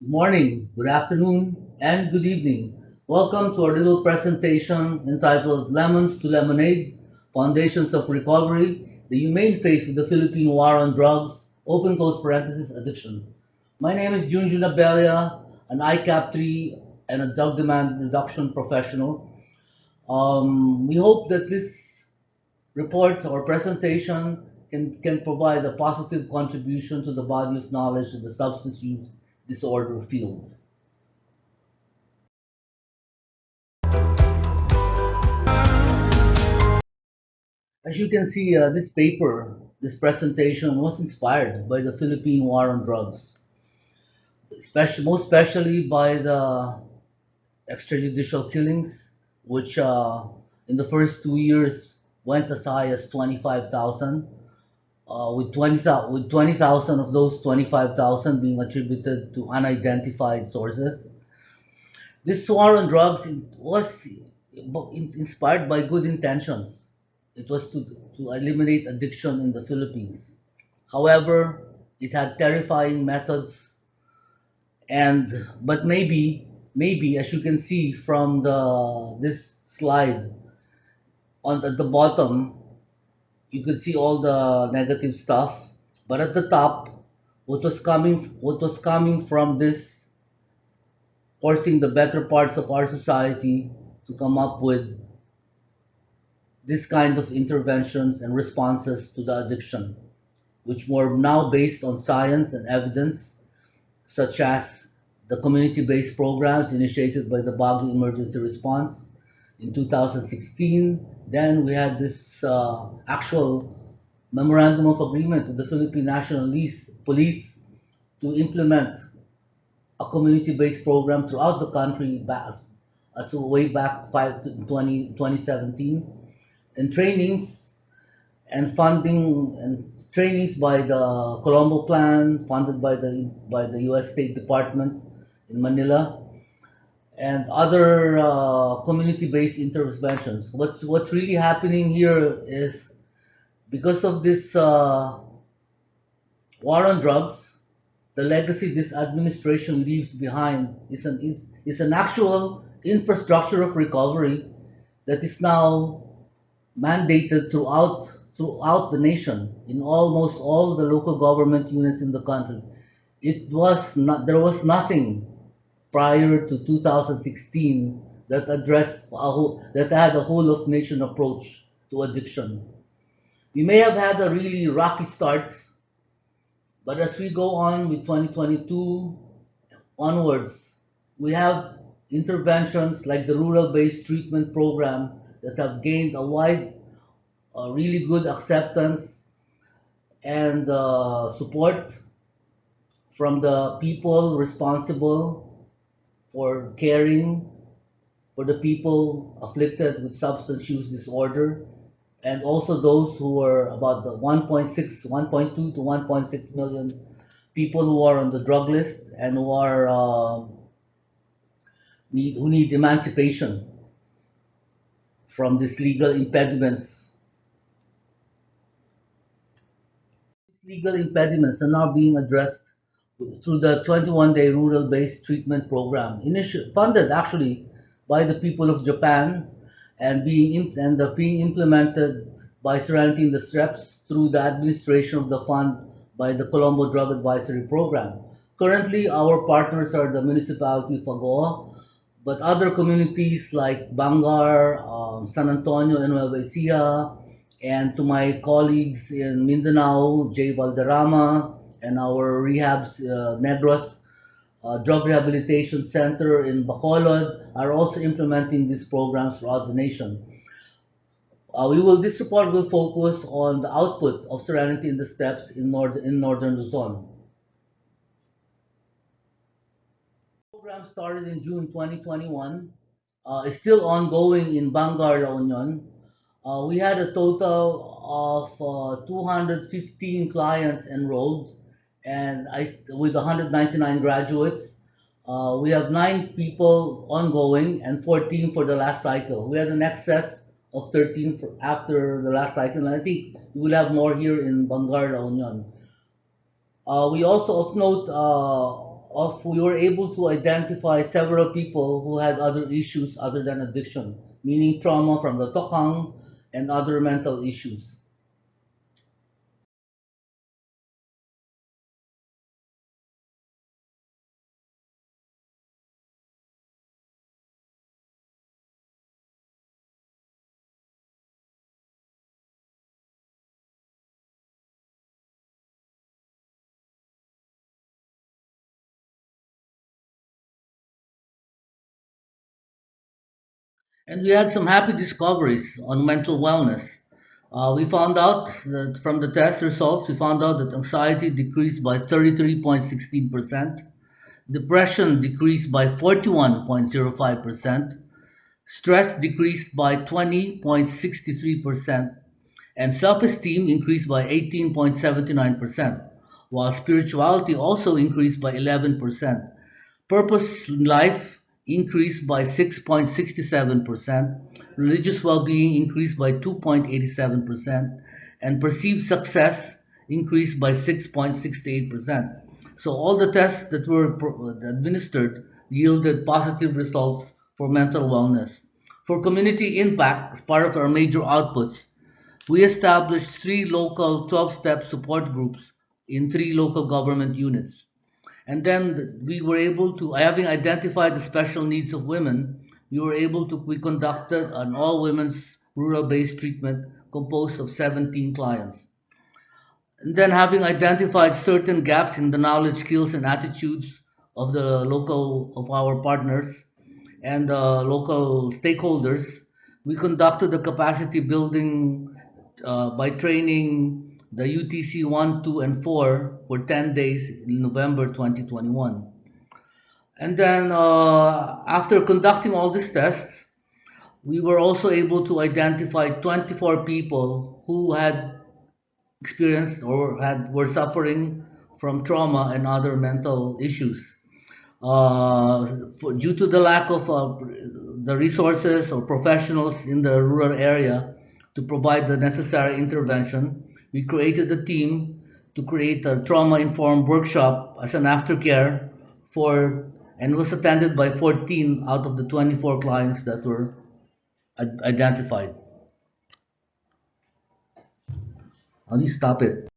Good morning, good afternoon, and good evening. Welcome to our little presentation entitled Lemons to Lemonade Foundations of Recovery, the Humane Face of the Philippine War on Drugs, open close parenthesis, addiction. My name is Junjun Abelia, an ICAP 3 and a drug demand reduction professional. We hope that this report or presentation can provide a positive contribution to the body of knowledge in the substance use disorder field. As you can see, this presentation was inspired by the Philippine war on drugs, most especially by the extrajudicial killings, which in the first 2 years went as high as 25,000, with 20,000 of those 25,000 being attributed to unidentified sources. This war on drugs was inspired by good intentions. It was to eliminate addiction in the Philippines. However, it had terrifying methods, and but maybe as you can see from the this slide on at the bottom, you could see all the negative stuff. But at the top, what was coming from this, forcing the better parts of our society to come up with this kind of interventions and responses to the addiction, which were now based on science and evidence, such as the community-based programs initiated by the Baguio Emergency Response in 2016. Then we had this actual memorandum of agreement with the Philippine National Police to implement a community-based program throughout the country as way back 2017, and trainings by the Colombo Plan, funded by the U.S. State Department in Manila, and other community-based interventions. What's really happening here is, because of this war on drugs, the legacy this administration leaves behind is an actual infrastructure of recovery that is now mandated throughout the nation in almost all the local government units in the country. There was nothing prior to 2016 that had a whole of nation approach to addiction. We may have had a really rocky start, but as we go on with 2022 onwards, we have interventions like the rural-based treatment program that have gained really good acceptance and support from the people responsible for caring for the people afflicted with substance use disorder, and also those who are about the 1.2 to 1.6 million people who are on the drug list and who need emancipation from these legal impediments. Legal impediments are now being addressed through the 21-day rural-based treatment program, funded actually by the people of Japan, and being implemented by Serenity in the steps through the administration of the fund by the Colombo Drug Advisory Program. Currently, our partners are the municipality of Agoo, but other communities like Bangar, San Antonio, and Nueva Ecija, and to my colleagues in Mindanao, J. Valderrama, and our rehabs, Negros Drug Rehabilitation Center in Bacolod, are also implementing these programs throughout the nation. This report will focus on the output of Serenity in the Steps in Northern Luzon. The program started in June 2021, is still ongoing in Bangar, La Union. We had a total of 215 clients enrolled, and with 199 graduates. We have 9 people ongoing and 14 for the last cycle. We had an excess of 13 after the last cycle, and I think we will have more here in Bangar, La Union. We also of note we were able to identify several people who had other issues other than addiction, meaning trauma from the tokhang and other mental issues. And we had some happy discoveries on mental wellness. We found out that from the test results, we found out that anxiety decreased by 33.16%, depression decreased by 41.05%, stress decreased by 20.63%, and self-esteem increased by 18.79%, while spirituality also increased by 11%. Purpose in life increased by 6.67%, religious well-being increased by 2.87%, and perceived success increased by 6.68%. So all the tests that were administered yielded positive results for mental wellness. For community impact, as part of our major outputs, we established three local 12-step support groups in three local government units. And then we were able to, having identified the special needs of women, we conducted an all women's rural based treatment composed of 17 clients. And then having identified certain gaps in the knowledge, skills, and attitudes of our partners and local stakeholders, we conducted the capacity building by training the UTC 1, 2, and 4 for 10 days in November 2021. And then after conducting all these tests, we were also able to identify 24 people who had experienced or were suffering from trauma and other mental issues. Due to the lack of the resources or professionals in the rural area to provide the necessary intervention, we created a team to create a trauma-informed workshop as an aftercare for, and was attended by 14 out of the 24 clients that were identified. How do you stop it?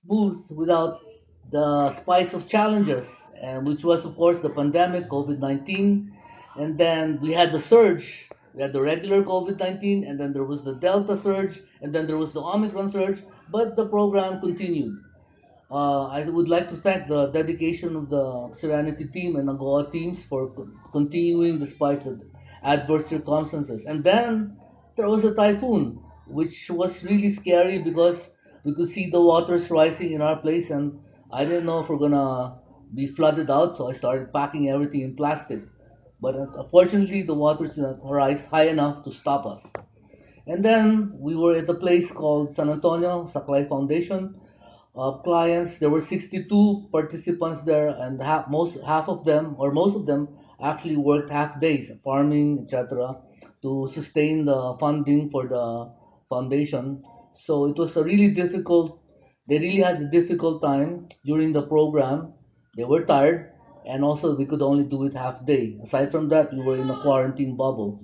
Smooth without the spice of challenges, and which was of course the pandemic, COVID-19, and then we had the surge. We had the regular COVID-19, and then there was the Delta surge, and then there was the Omicron surge. But the program continued. I would like to thank the dedication of the Serenity team and Agoo teams for continuing despite the adverse circumstances. And then there was a typhoon, which was really scary because we could see the waters rising in our place, and I didn't know if we're gonna be flooded out, so I started packing everything in plastic. But unfortunately, the waters did not rise high enough to stop us. And then we were at a place called San Antonio Saklay Foundation. Clients, there were 62 participants there, and half of them, or most of them, actually worked half days, farming, etc., to sustain the funding for the foundation. So it was a really difficult. They really had a difficult time during the program. They were tired, and also we could only do it half day. Aside from that, we were in a quarantine bubble.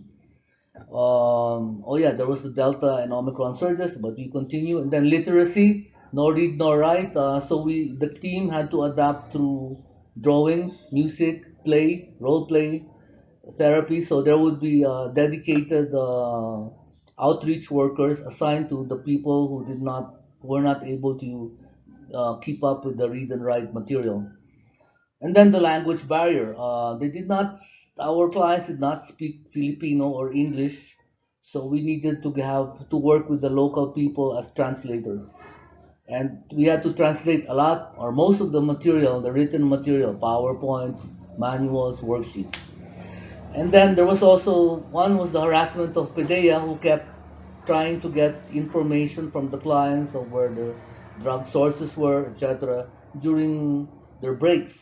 Oh yeah, there was the Delta and Omicron surges, but we continue. And then literacy, no read, no write. So the team had to adapt through drawings, music, play, role play, therapy. So there would be dedicated outreach workers assigned to the people who were not able to keep up with the read and write material. And then the language barrier. Our clients did not speak Filipino or English, so we needed to have to work with the local people as translators. And we had to translate a lot or most of the material, the written material, PowerPoints, manuals, worksheets. And then there was also one was the harassment of PDEA who kept trying to get information from the clients of where the drug sources were, etc., during their breaks.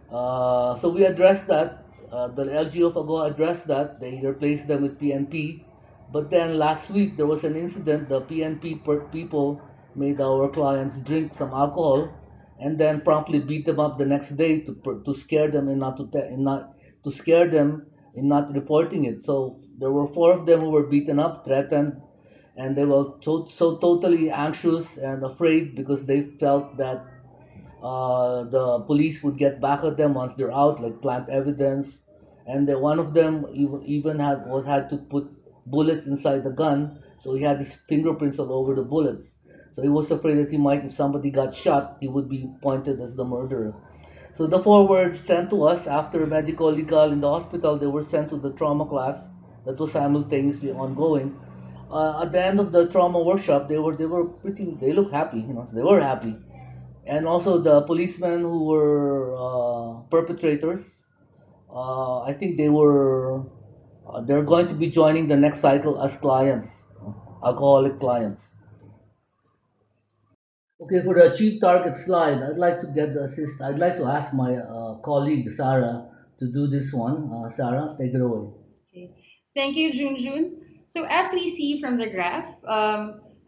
So we addressed that. The LGU of Agoo addressed that. They replaced them with PNP. But then last week there was an incident. The PNP people made our clients drink some alcohol, and then promptly beat them up the next day to scare them and not to scare them in not reporting it. So there were four of them who were beaten up, threatened, and they were so totally anxious and afraid because they felt that the police would get back at them once they're out, like plant evidence. And then one of them even had to put bullets inside the gun, so he had his fingerprints all over the bullets. So he was afraid that he might, if somebody got shot, he would be pointed as the murderer. So the four were sent to us after medical legal in the hospital. They were sent to the trauma class that was simultaneously ongoing. At the end of the trauma workshop, they looked happy, they were happy. And also the policemen who were perpetrators. I think they're going to be joining the next cycle as clients, alcoholic clients. Okay, for the achieve target slide, I'd like to get the assist. I'd like to ask my colleague Sarah to do this one. Sarah, take it away. Okay. Thank you, Junjun. So as we see from the graph,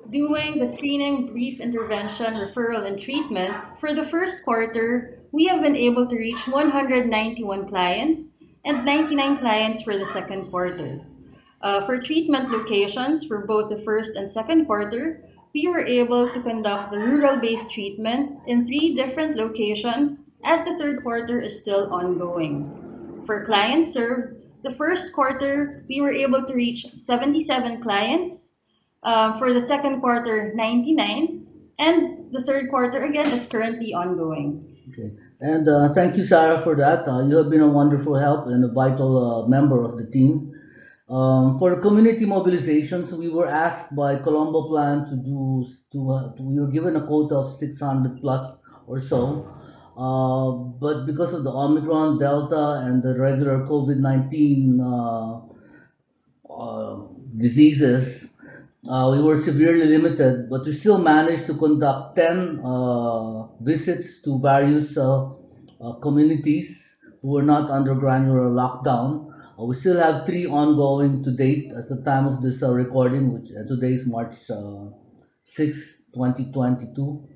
doing the screening, brief intervention, referral, and treatment, for the first quarter, we have been able to reach 191 clients and 99 clients for the second quarter. For treatment locations for both the first and second quarter, we were able to conduct the rural-based treatment in 3 different locations as the third quarter is still ongoing. For clients served, the first quarter we were able to reach 77 clients, for the second quarter 99, and the third quarter again is currently ongoing. Okay. And thank you, Sarah, for that. You have been a wonderful help and a vital member of the team. For community mobilizations, we were asked by Colombo Plan we were given a quota of 600 plus or so. But because of the Omicron, Delta, and the regular COVID-19 uh, diseases, we were severely limited, but we still managed to conduct 10 visits to various communities who were not under granular lockdown. We still have 3 ongoing to date at the time of this recording, which today is March 6, 2022.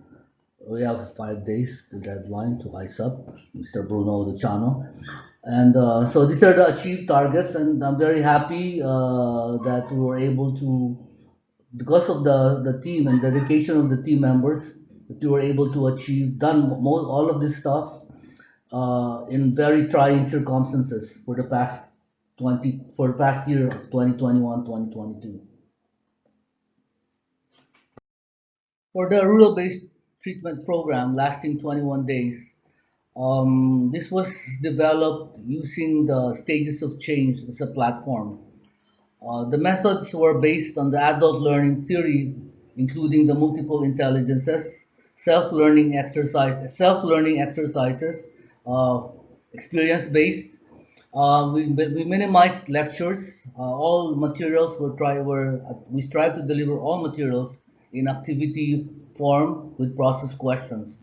We have 5 days to deadline to ice up, Mr. Bruno Luciano. And so these are the achieved targets, and I'm very happy that we were able to, because of the team and dedication of the team members, that we were able to all of this stuff in very trying circumstances for the past year of 2021, 2022. For the rural-based treatment program lasting 21 days, this was developed using the stages of change as a platform. The methods were based on the adult learning theory, including the multiple intelligences, self-learning exercises, uh, experience-based. We minimized lectures. All materials we strive to deliver all materials in activity form with process questions.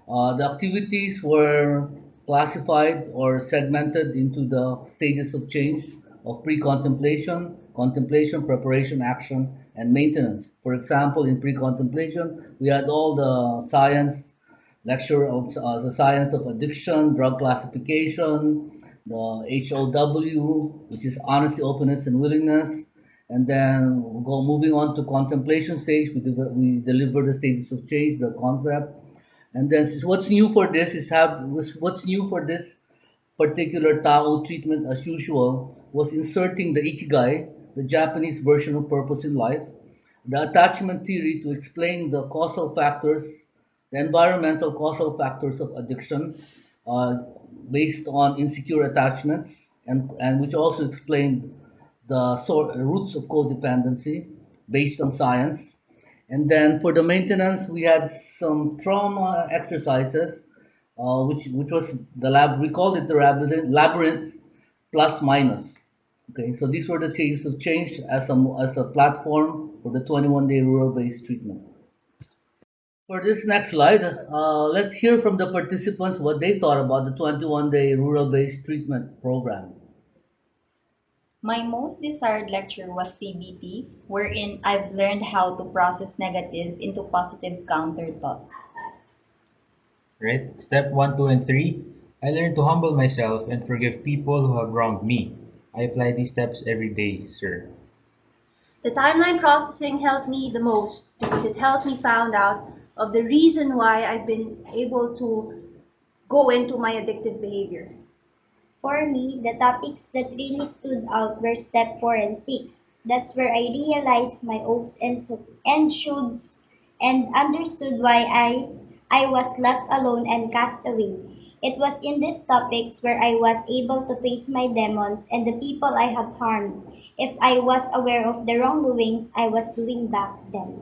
The activities were classified or segmented into the stages of change of pre-contemplation, contemplation, preparation, action, and maintenance. For example, in pre-contemplation, we had all the science lecture of the science of addiction, drug classification, the HOW, which is honesty, openness, and willingness. And then we'll go moving on to contemplation stage. We deliver the stages of change, the concept. And then what's new for this is what's new for this particular Tao treatment, as usual, was inserting the Ikigai, the Japanese version of purpose in life, the attachment theory to explain the causal factors, the environmental causal factors of addiction, uh, based on insecure attachments, and which also explained the roots of codependency based on science. And then for the maintenance, we had some trauma exercises, which was the lab. We called it the labyrinth plus minus. Okay, so these were the changes of change as a platform for the 21-day rural-based treatment. For this next slide, let's hear from the participants what they thought about the 21-day rural-based treatment program. My most desired lecture was CBT, wherein I've learned how to process negative into positive counter thoughts. Right? Step 1, 2, and 3. I learned to humble myself and forgive people who have wronged me. I apply these steps every day, sir. The timeline processing helped me the most because it helped me find out of the reason why I've been able to go into my addictive behavior. For me, the topics that really stood out were step 4 and 6. That's where I realized my oughts and shoulds and understood why I was left alone and cast away. It was in these topics where I was able to face my demons and the people I have harmed, if I was aware of the wrongdoings I was doing back then.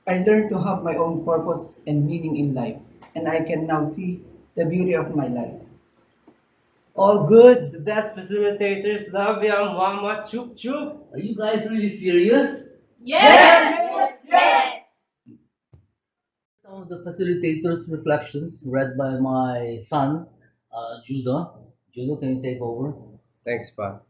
I learned to have my own purpose and meaning in life, and I can now see the beauty of my life. All goods, the best facilitators, love ya, mama, chup chup. Are you guys really serious? Yes! Yes! Some of the facilitators' reflections read by my son, Judah. Judah, can you take over? Thanks, Pa.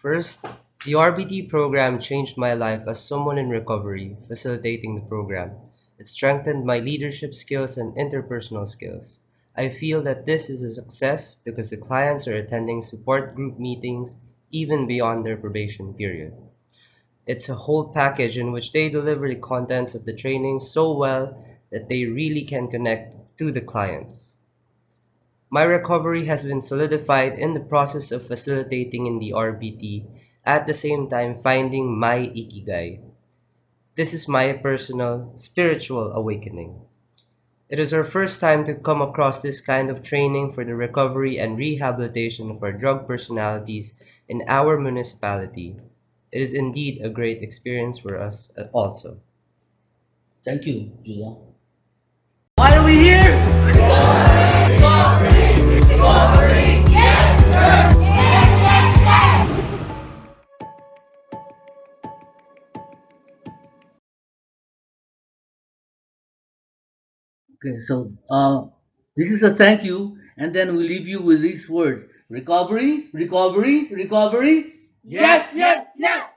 First, the RBT program changed my life as someone in recovery, facilitating the program. It strengthened my leadership skills and interpersonal skills. I feel that this is a success because the clients are attending support group meetings even beyond their probation period. It's a whole package in which they deliver the contents of the training so well that they really can connect to the clients. My recovery has been solidified in the process of facilitating in the RBT, at the same time finding my Ikigai. This is my personal spiritual awakening. It is our first time to come across this kind of training for the recovery and rehabilitation of our drug personalities in our municipality. It is indeed a great experience for us also. Thank you, Judah. Why are we here? Okay, so this is a thank you, and then we leave you with these words: recovery, recovery, recovery. Yes, yes, yes!